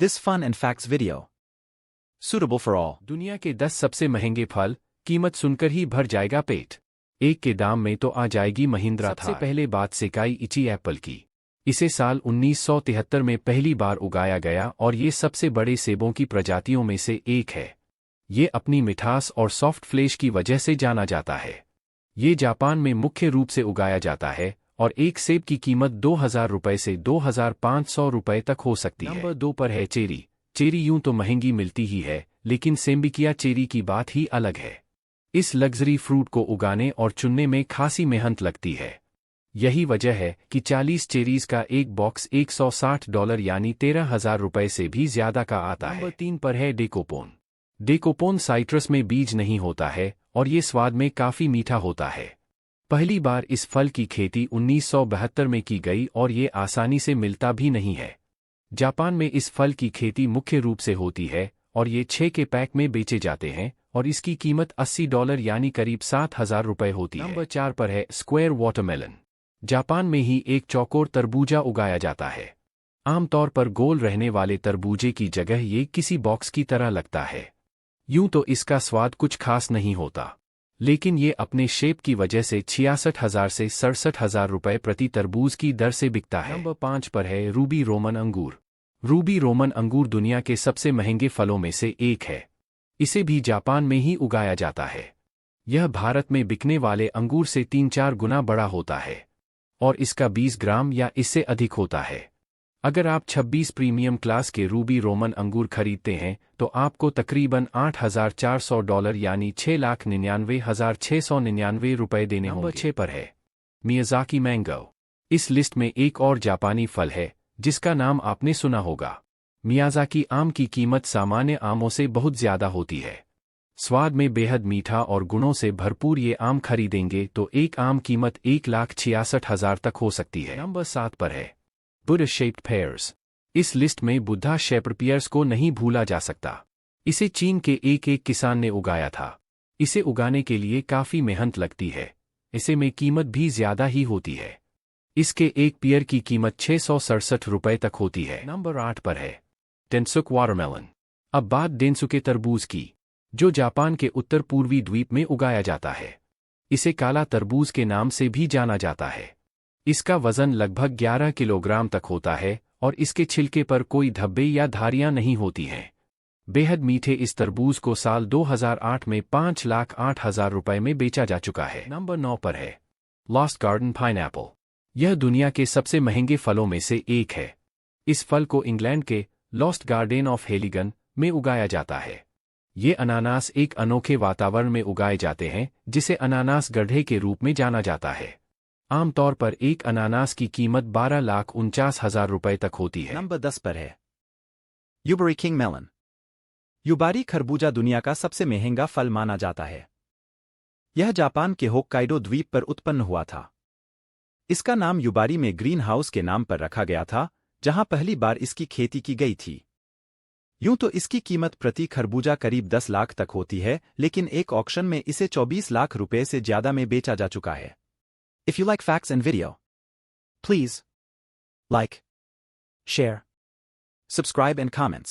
This fun and facts video. Suitable for all. दुनिया के 10 सबसे महंगे फल, कीमत सुनकर ही भर जाएगा पेट। एक के दाम में तो आ जाएगी महिंद्रा थार। सबसे पहले बात सेकाई इची एप्पल की। इसे साल 1973 में पहली बार उगाया गया और ये सबसे बड़े सेबों की प्रजातियों में से एक है। ये अपनी मिठास और सॉफ्ट फ्लेश की वजह से जाना जाता है। ये जापान में मुख्य रूप से उगाया जाता है और एक सेब की कीमत 2000 रुपये से 2500 रुपये तक हो सकती है। नंबर 2 पर है चेरी। चेरी यूं तो महंगी मिलती ही है, लेकिन सेम्बिकिया चेरी की बात ही अलग है। इस लग्जरी फ्रूट को उगाने और चुनने में खासी मेहनत लगती है। यही वजह है कि 40 चेरीज का एक बॉक्स $160 यानी 13,000 रुपये से भी ज्यादा का आता है। नंबर 3 पर है डेकोपोन। डेकोपोन साइट्रस में बीज नहीं होता है और ये स्वाद में काफी मीठा होता है। पहली बार इस फल की खेती 1972 में की गई और ये आसानी से मिलता भी नहीं है। जापान में इस फल की खेती मुख्य रूप से होती है और ये 6 के पैक में बेचे जाते हैं और इसकी कीमत $80 यानी करीब 7,000 रुपये होती है। नंबर 4 पर है स्क्वायर वाटरमेलन। जापान में ही एक चौकोर तरबूजा उगाया जाता है। आमतौर पर गोल रहने वाले तरबूजे की जगह ये किसी बॉक्स की तरह लगता है। यूं तो इसका स्वाद कुछ खास नहीं होता, लेकिन ये अपने शेप की वजह से 66,000 से 67,000 रुपये प्रति तरबूज की दर से बिकता है। नंबर 5 पर है रूबी रोमन अंगूर। रूबी रोमन अंगूर दुनिया के सबसे महंगे फलों में से एक है। इसे भी जापान में ही उगाया जाता है। यह भारत में बिकने वाले अंगूर से 3-4 गुना बड़ा होता है और इसका 20 ग्राम या इससे अधिक होता है। अगर आप 26 प्रीमियम क्लास के रूबी रोमन अंगूर खरीदते हैं तो आपको तकरीबन $8,400 यानी 6,99,699 रुपये देने होंगे। नंबर 6 पर है मियाज़ाकी मैंगो। इस लिस्ट में एक और जापानी फल है जिसका नाम आपने सुना होगा। मियाज़ाकी आम की कीमत सामान्य आमों से बहुत ज्यादा होती है। स्वाद में बेहद मीठा और गुणों से भरपूर ये आम खरीदेंगे तो एक आम कीमत 1,66,000 तक हो सकती है। नंबर 7 पर है बुद्धा शेप्ड पेयर्स। इस लिस्ट में बुद्धा शेप्ड पेयर्स को नहीं भूला जा सकता। इसे चीन के एक किसान ने उगाया था। इसे उगाने के लिए काफी मेहनत लगती है। इसे में कीमत भी ज्यादा ही होती है। इसके एक पेयर की कीमत 667 रुपये तक होती है। नंबर 8 पर है डेनसुक वाटरमेलन। अब बात डेनसुके तरबूज की, जो जापान के उत्तर पूर्वी द्वीप में उगाया जाता है। इसे काला तरबूज के नाम से भी जाना जाता है। इसका वजन लगभग 11 किलोग्राम तक होता है और इसके छिलके पर कोई धब्बे या धारियां नहीं होती हैं। बेहद मीठे इस तरबूज को साल 2008 में 5,08,000 रुपये में बेचा जा चुका है। नंबर 9 पर है लॉस्ट गार्डन पाइनएप्पल। यह दुनिया के सबसे महंगे फलों में से एक है। इस फल को इंग्लैंड के लॉस्ट गार्डन ऑफ हेलिगन में उगाया जाता है। ये अनानास एक अनोखे वातावरण में उगाए जाते हैं जिसे अनानास गड्ढे के रूप में जाना जाता है। आमतौर पर एक अनानास की कीमत 12,49,000 रुपये तक होती है। नंबर 10 पर है यूबरी किंग मेलन। युबारी खरबूजा दुनिया का सबसे महंगा फल माना जाता है। यह जापान के होक्काइडो द्वीप पर उत्पन्न हुआ था। इसका नाम युबारी में ग्रीन हाउस के नाम पर रखा गया था, जहां पहली बार इसकी खेती की गई थी। यूं तो इसकी कीमत प्रति खरबूजा करीब 10 लाख तक होती है, लेकिन एक ऑक्शन में इसे 24 लाख रुपए से ज्यादा में बेचा जा चुका है। If you like facts and video, please like, share, subscribe and comments.